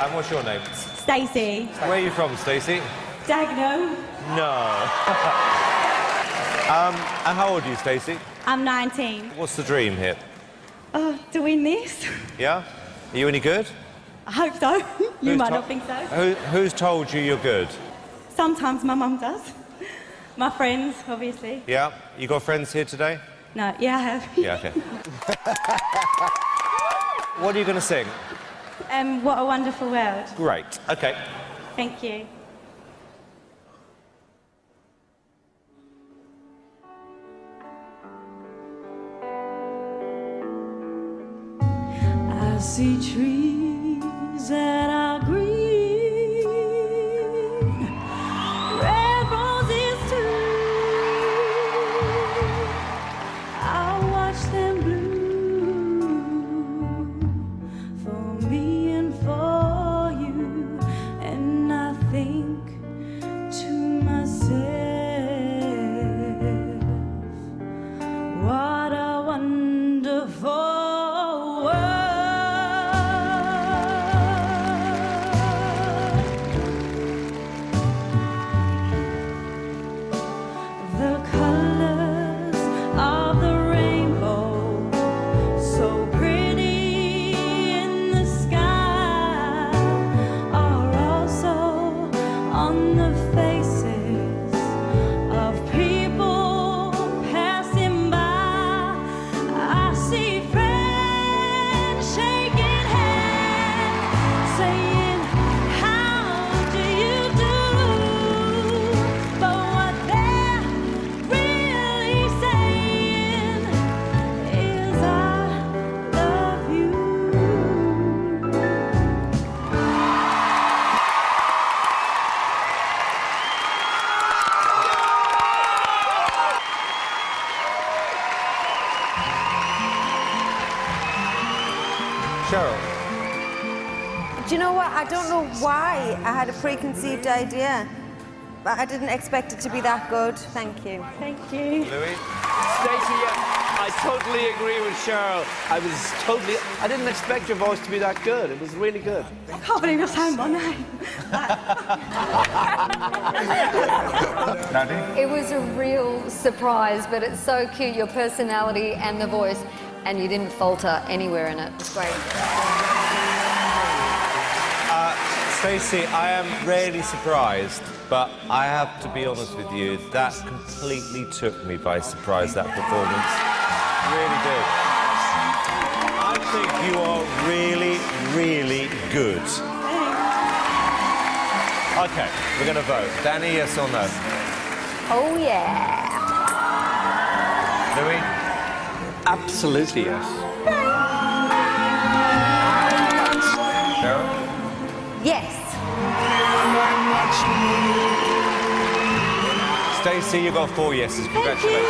And what's your name? Stacey. Where are you from, Stacey? Dagenham. No. And how old are you, Stacey? I'm 19. What's the dream here? Oh, to win this? Yeah? Are you any good? I hope so. You might not think so. Who's told you you're good? Sometimes my mum does. My friends, obviously. Yeah? You got friends here today? No, yeah, I have. Yeah, okay. What are you going to sing? What a Wonderful World. Great. Okay. Thank you. I see trees that are green, red roses too. I watch them bloom for me and for you, and I think to myself, what a wonderful Cheryl. Do you know what? I don't know why I had a preconceived idea, but I didn't expect it to be that good. Thank you. Thank you. Louis? Stacey, yeah, I totally agree with Cheryl. I didn't expect your voice to be that good. It was really good. I can't believe you're saying my name. Nadia? It was a real surprise, but it's so cute, your personality and the voice, and you didn't falter anywhere in it. It's great. Stacey, I am rarely surprised, but I have to be honest with you, that completely took me by surprise, that performance. Really did. I think you are really, really good. OK, we're going to vote. Danny, yes or no? Oh, yeah. Louis? Absolutely yes. Cheryl? Yes. Stacey, you got 4 yeses. Congratulations.